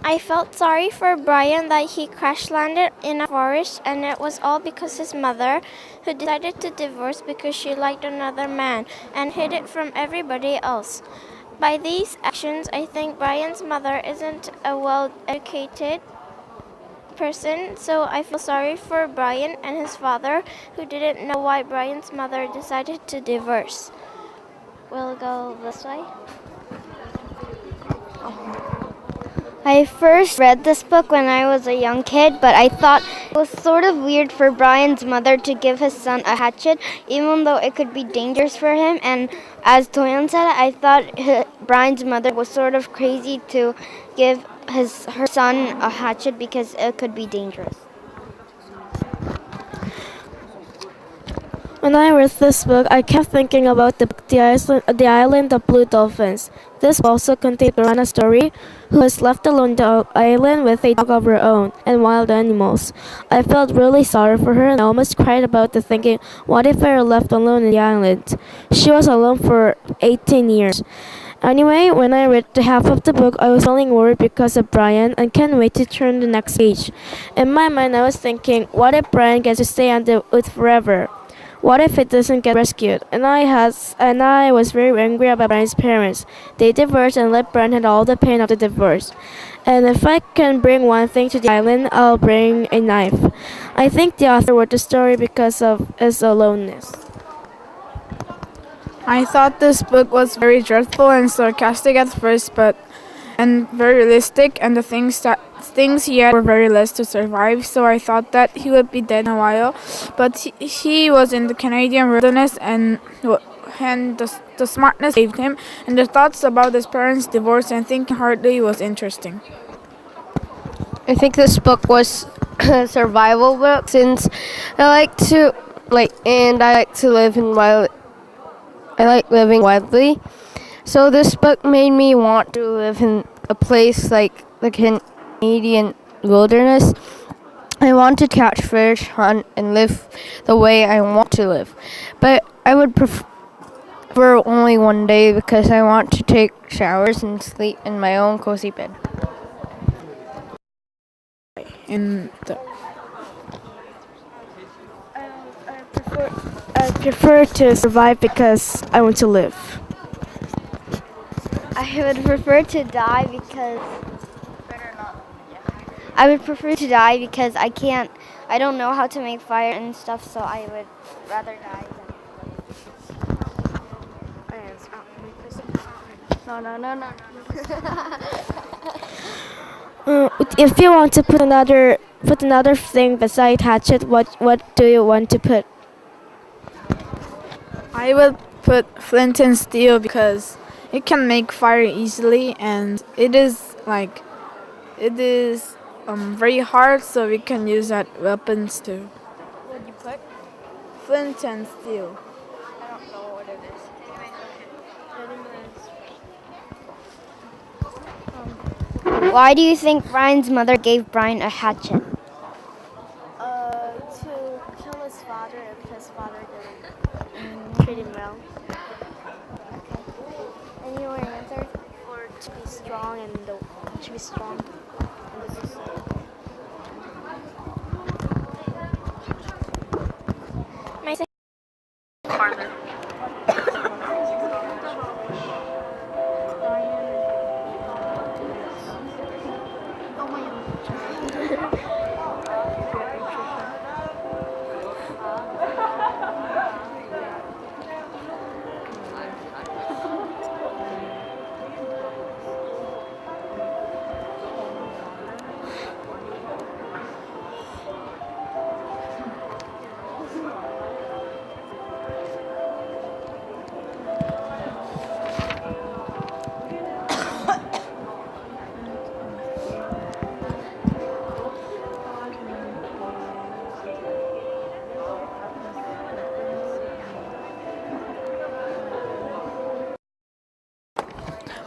I felt sorry for Brian that he crash landed in a forest, and it was all because his mother, who decided to divorce because she liked another man and hid it from everybody else. By these actions, I think Brian's mother isn't a well-educated person, so I feel sorry for Brian and his father, who didn't know why Brian's mother decided to divorce. We'll go this way. I first read this book when I was a young kid, but I thought it was sort of weird for Brian's mother to give his son a hatchet, even though it could be dangerous for him. And as Toyon said, I thought Brian's mother was sort of crazy to give her son a hatchet because it could be dangerous. When I read this book, I kept thinking about the island of blue dolphins. This also contained Piranha's story, who was left alone on the island with a dog of her own and wild animals. I felt really sorry for her and I almost cried about the thinking, what if I were left alone in the island? She was alone for 18 years. Anyway, when I read the half of the book, I was feeling worried because of Brian and can't wait to turn the next page. In my mind, I was thinking, what if Brian gets to stay on the earth forever? What if it doesn't get rescued? And I was very angry about Brian's parents. They divorced and let Brian have all the pain of the divorce. And if I can bring one thing to the island, I'll bring a knife. I think the author wrote the story because of his aloneness. I thought this book was very dreadful and sarcastic at first, and very realistic, and the things he had were very less to survive, so I thought that he would be dead in a while. But he was in the Canadian wilderness, and the smartness saved him, and the thoughts about his parents' divorce and thinking hardly was interesting. I think this book was a survival book since I like to I like living wildly. So this book made me want to live in a place like the Canadian wilderness. I want to catch fish, hunt, and live the way I want to live. But I would prefer only one day because I want to take showers and sleep in my own cozy bed. I prefer to survive because I want to live. I would prefer to die because I don't know how to make fire and stuff, so I would rather die than No. If you want to put another thing beside hatchet, what do you want to put? I would put flint and steel because it can make fire easily, and it is very hard, so we can use that weapons too. What would you put? Flint and steel. I don't know what it is. Why do you think Brian's mother gave Brian a hatchet? To kill his father if his father didn't treat him well. And your answer? Or to be strong in the society. My second. Farther.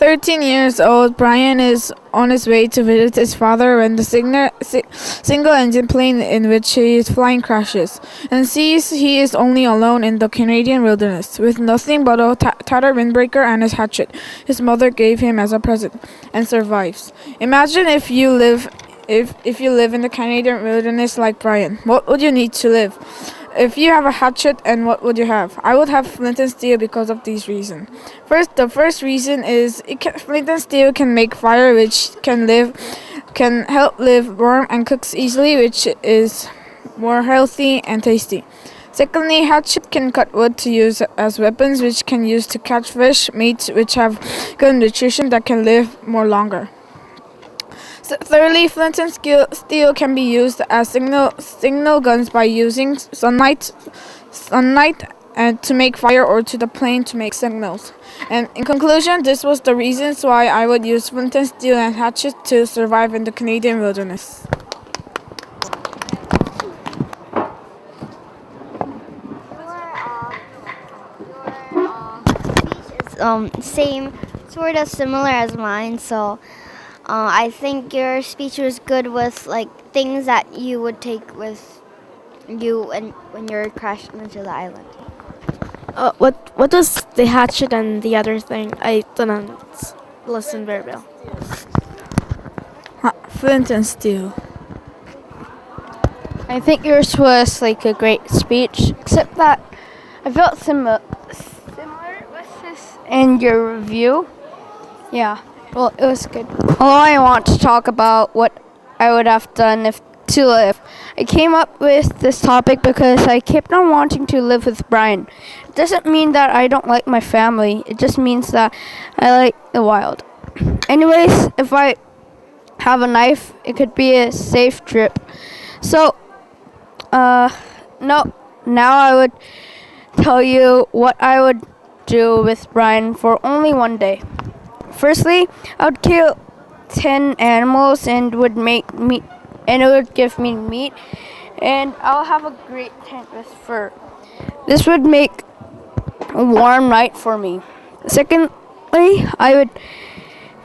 13 years old, Brian is on his way to visit his father when the single-engine plane in which he is flying crashes, and sees he is only alone in the Canadian wilderness, with nothing but a tattered windbreaker and his hatchet his mother gave him as a present, and survives. Imagine if you live in the Canadian wilderness like Brian. What would you need to live? If you have a hatchet, and what would you have? I would have flint and steel because of these reasons. The first reason is flint and steel can make fire, which can help live warm and cooks easily, which is more healthy and tasty. Secondly, hatchet can cut wood to use as weapons, which can use to catch fish, meat, which have good nutrition that can live more longer. Thirdly, flint and steel can be used as signal guns by using sunlight and to make fire, or to the plane to make signals. And in conclusion, this was the reasons why I would use flint and steel and hatchet to survive in the Canadian wilderness. Same, sort of similar as mine. So I think your speech was good with like things that you would take with you and when you're crashing into the island. What was the hatchet and the other thing? I didn't listen very well. Flint and steel. I think yours was like a great speech, except that I felt similar with this in your review. Yeah, well, it was good. Although I want to talk about what I would have done to live. I came up with this topic because I kept on wanting to live with Brian. It doesn't mean that I don't like my family. It just means that I like the wild. Anyways, if I have a knife, it could be a safe trip. So, now I would tell you what I would do with Brian for only one day. Firstly, I would kill 10 animals and would make meat, and it would give me meat, and I'll have a great tent with fur. This would make a warm night for me. Secondly, I would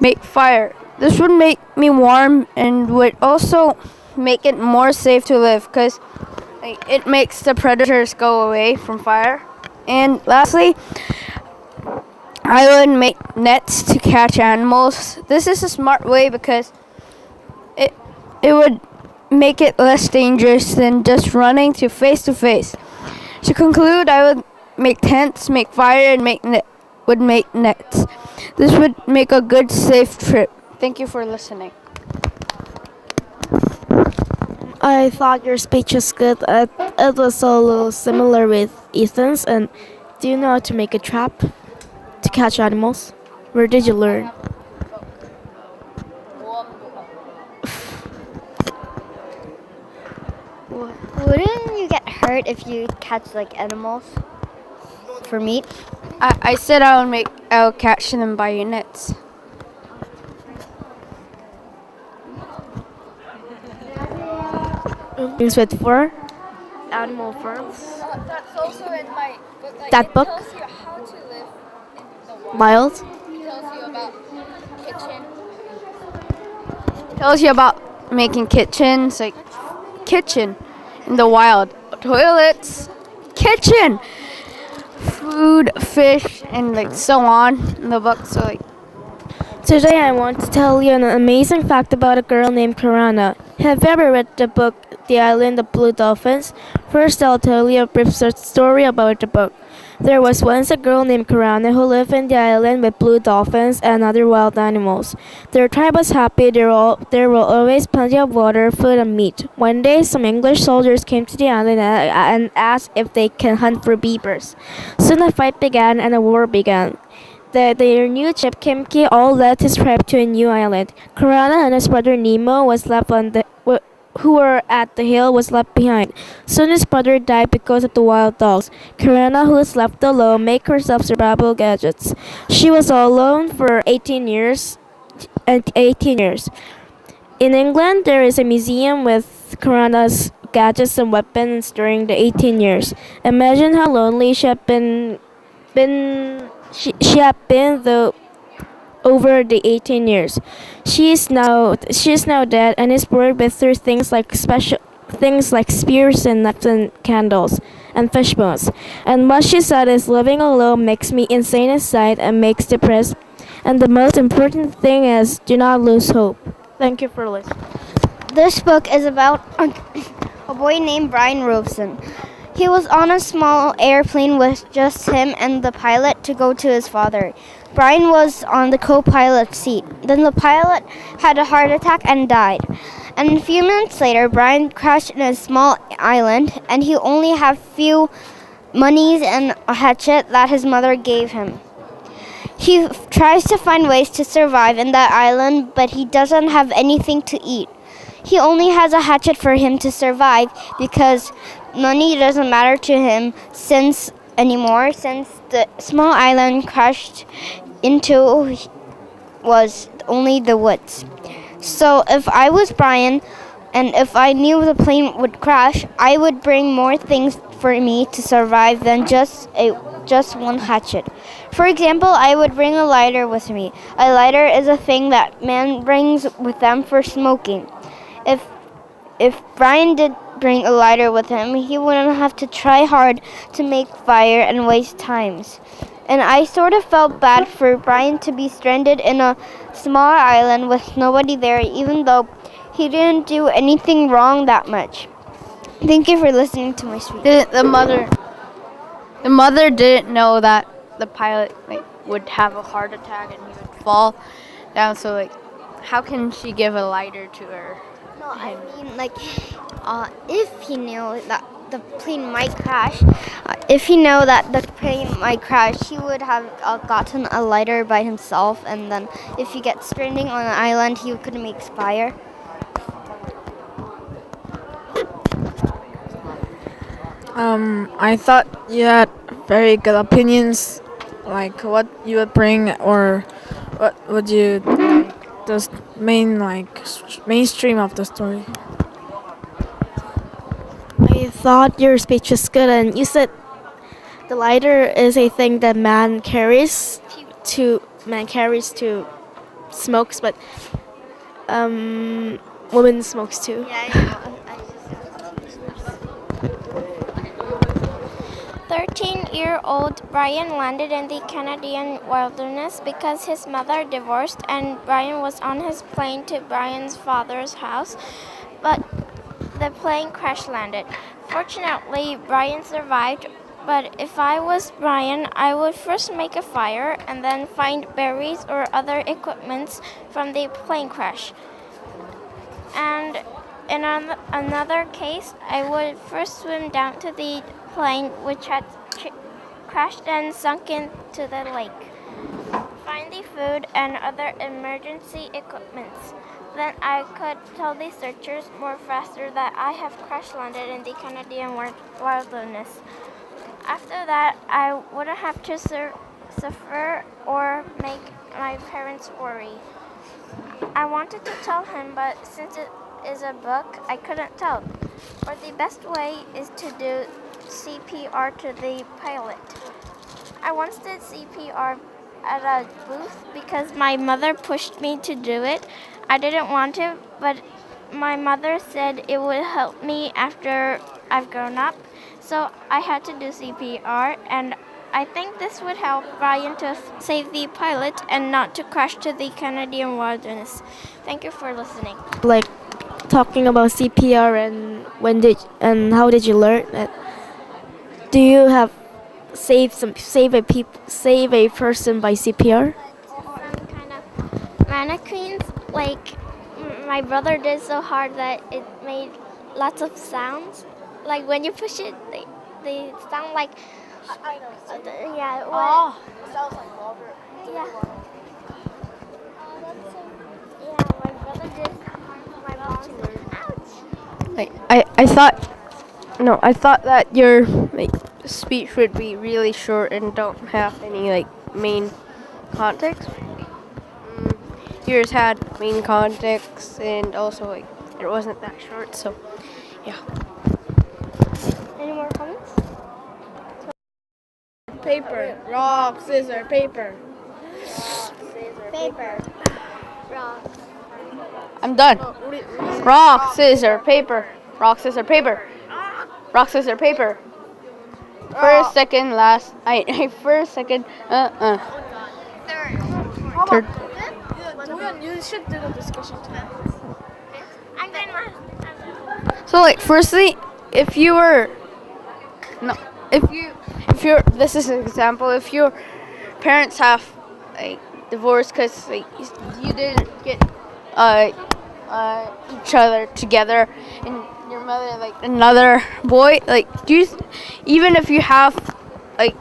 make fire. This would make me warm and would also make it more safe to live because it makes the predators go away from fire. And lastly, I would make nets to catch animals. This is a smart way because it would make it less dangerous than just running to face. To conclude, I would make tents, make fire, and make nets. This would make a good, safe trip. Thank you for listening. I thought your speech was good. It was a little similar with Ethan's. And do you know how to make a trap to catch animals? Where did you learn? Wouldn't you get hurt if you catch like animals for meat? I said I'll catch them by nets. Things with fur, animal fur. That's also in my book. That book? Tells you how to live in the wild. Mild. It tells you about kitchen. It tells you about making kitchens, like kitchen in the wild, toilets, kitchen, food, fish, and like so on in the book. So like. Today I want to tell you an amazing fact about a girl named Karana. Have you ever read the book The Island of Blue Dolphins? First I'll tell you a brief story about the book. There was once a girl named Karana who lived in the island with blue dolphins and other wild animals. Their tribe was happy. There were always plenty of water, food, and meat. One day some English soldiers came to the island and asked if they can hunt for beavers. Soon a fight began and a war began. Their new chief Kimki all led his tribe to a new island. Karana and his brother Nemo who were at the hill was left behind. Soon his brother died because of the wild dogs. Karana, who was left alone, made herself survival gadgets. She was alone for 18 years. In England, there is a museum with Karana's gadgets and weapons during the 18 years. Imagine how lonely she had been though over the 18 years. She is now dead and is buried with through things like spears and knives and candles and fish bones. And what she said is living alone makes me insane inside and makes depressed. And the most important thing is do not lose hope. Thank you for listening. This book is about a boy named Brian Robeson. He was on a small airplane with just him and the pilot to go to his father. Brian was on the co-pilot seat. Then the pilot had a heart attack and died. And a few minutes later, Brian crashed in a small island, and he only had few monies and a hatchet that his mother gave him. He tries to find ways to survive in that island, but he doesn't have anything to eat. He only has a hatchet for him to survive because money doesn't matter to him anymore since the small island crashed into was only the woods. So if I was Brian and if I knew the plane would crash, I would bring more things for me to survive than just one hatchet. For example, I would bring a lighter with me. A lighter is a thing that man brings with them for smoking. If Brian did bring a lighter with him, he wouldn't have to try hard to make fire and waste times. And I sort of felt bad for Brian to be stranded in a small island with nobody there, even though he didn't do anything wrong that much. Thank you for listening to my speech. The mother didn't know that the pilot would have a heart attack and he would fall down. So how can she give a lighter to her? No, I mean if he knew that the plane might crash, he would have gotten a lighter by himself, and then if he gets stranding on an island, he could make fire. I thought you had very good opinions, like what you would bring or what would you the mainstream of the story. I thought your speech was good, and you said the lighter is a thing that man carries to smokes, but women smokes too. Yeah, I know. 13-year-old Brian landed in the Canadian wilderness because his mother divorced and Brian was on his plane to Brian's father's house, but the plane crash landed. Fortunately, Brian survived, but if I was Brian, I would first make a fire and then find berries or other equipments from the plane crash. And in another case, I would first swim down to the plane which had crashed and sunk into the lake. Find the food and other emergency equipments. Then I could tell the searchers more faster that I have crash landed in the Canadian wilderness. After that, I wouldn't have to suffer or make my parents worry. I wanted to tell him, but since it is a book, I couldn't tell. Or the best way is to do CPR to the pilot. I once did CPR at a booth because my mother pushed me to do it. I didn't want to, but my mother said it would help me after I've grown up, so I had to do CPR, and I think this would help Brian to save the pilot and not to crash to the Canadian wilderness. Thank you for listening. Like talking about CPR and how did you learn it? Do you have save a person by CPR? Some kind of mannequins, like my brother did so hard that it made lots of sounds. Like when you push it, they sound like. I know. Yeah. Oh, it sounds like Robert. Yeah. Yeah, my brother did. My mom said, "Ouch." I thought that your speech would be really short and don't have any main context. Yours had main context and also it wasn't that short, so yeah. Any more comments? Paper, rock, scissors, paper. Paper. Rock. I'm done. Rock, scissors, paper. Rock, scissors, paper. Rock, scissors, paper. First, second, last. First, second. Third. You should do the discussion too. I'm gonna. So like, firstly, if you're, this is an example. If your parents have like divorced because like you didn't get each other together, and your mother like another boy, like even if you have like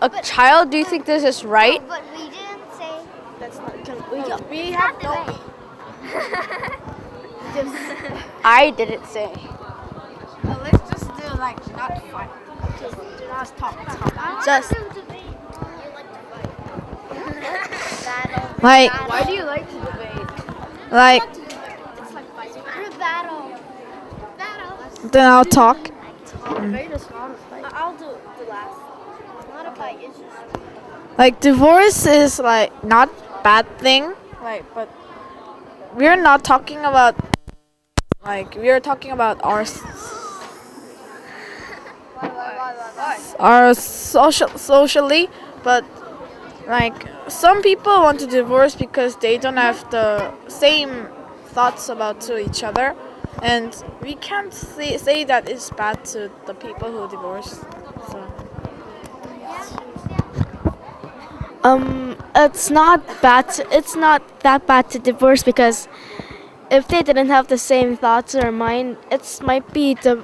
a child, do you think this is right? No, but we didn't say. That's not. We have no. I didn't say. Let's just do like not fight. Just do not talk. Just Like. Why do you like to debate? Like. Then I'll talk. Debate is not a fight. I'll do the last. Not a fight. It's just. Like divorce is like not bad thing. Like, but we're not talking about. Like we are talking about our socially, but like some people want to divorce because they don't have the same thoughts about to each other, and we can't say that it's bad to the people who divorce. So. It's not bad. It's not that bad to divorce because if they didn't have the same thoughts or mind, it might be the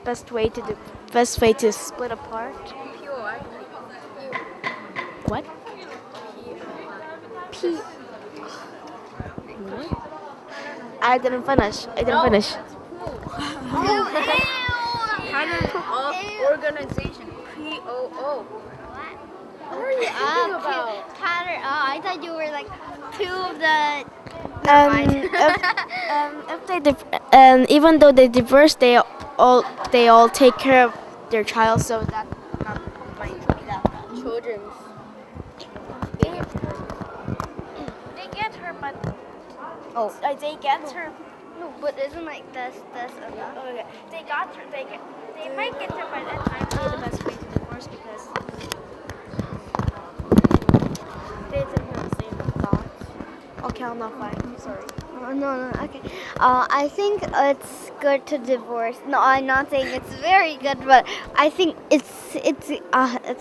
best way to split apart. What? I didn't finish. Pattern of organization. POO. What are you thinking about? Pattern. Oh, I thought you were like two of the. And even though they divorce, they all take care of their child, so that might be that bad. Children. They get her, but. They get her. No, but isn't like this enough? Okay. They got her. They might get her, but it might be the best way to divorce because they didn't have the same thoughts. Okay, I'll not fight. Sorry. No, okay. I think it's good to divorce. No, I'm not saying it's very good, but I think it's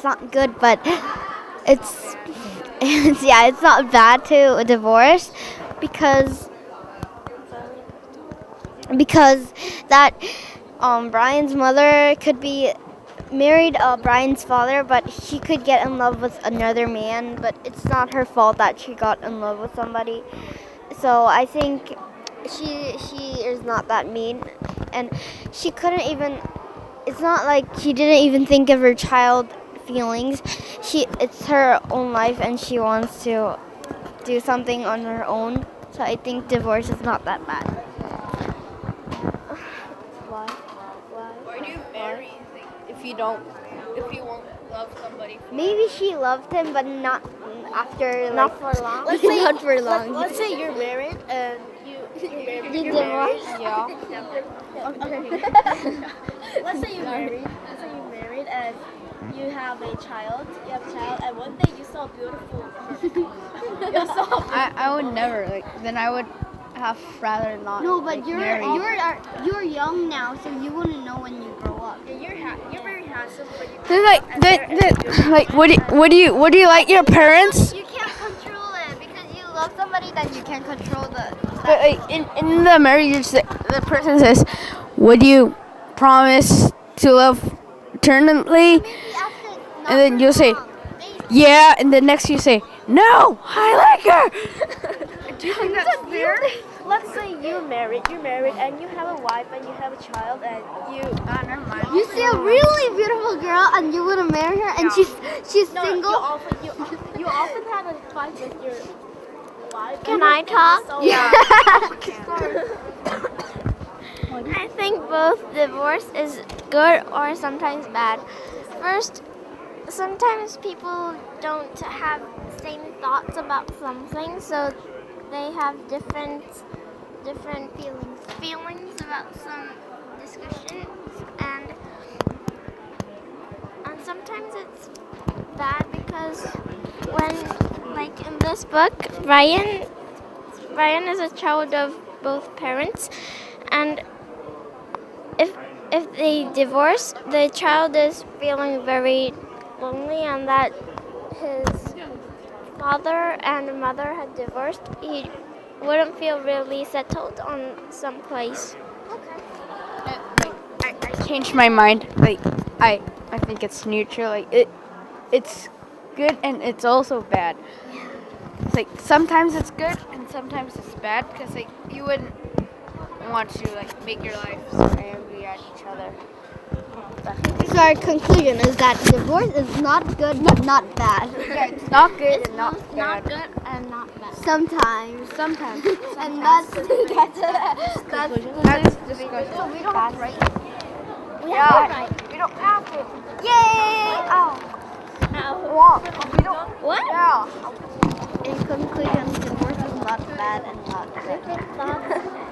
not good, but it's it's not bad to divorce because that Brian's mother could be married Brian's father, but she could get in love with another man, but it's not her fault that she got in love with somebody. So I think she is not that mean, and she couldn't even. It's not like she didn't even think of her child feelings. It's her own life, and she wants to do something on her own. So I think divorce is not that bad. Why? Why do you marry if you won't love somebody? Maybe she loved him, but not after. Not for long. Not for long. Let's say you're married and You divorced? Yeah. Let's say you're married. And you have a child. And one day you saw beautiful. I would never then I would have rather not. No, but marry. you're young now, so you wouldn't know when you grow up. You're very handsome, but you What do you like your parents? You can't control it because you love somebody that you can't control the. But in the marriage, the person says, "Would you promise to love eternally?" And then you'll say, "Yeah," and the next you say, "No, I like her." Do you think that's fair? Let's say you're married and you have a wife and you have a child and you. Never mind. You see a really beautiful girl and you want to marry her, and she's single. You often have a fight with your wife. Can I talk? Yeah. I think both divorce is good or sometimes bad. First, sometimes people don't have the same thoughts about something, so they have different feelings about some discussions, and sometimes it's bad because when, like in this book, Ryan is a child of both parents, and if they divorce, the child is feeling very lonely, and that his father and mother had divorced, he wouldn't feel really settled on some place. I changed my mind. Like I think it's neutral. Like it's good and it's also bad. It's like sometimes it's good and sometimes it's bad because like you wouldn't want to like make your life so angry at each other. So our conclusion is that divorce is not good but not bad. Yeah, it's not good and not bad. Not good and not bad. Sometimes. And that's discussion. so we don't have to write. Yeah, we don't have to. Yay! Oh. We don't. What? Yeah. In conclusion, divorce is not bad and not good.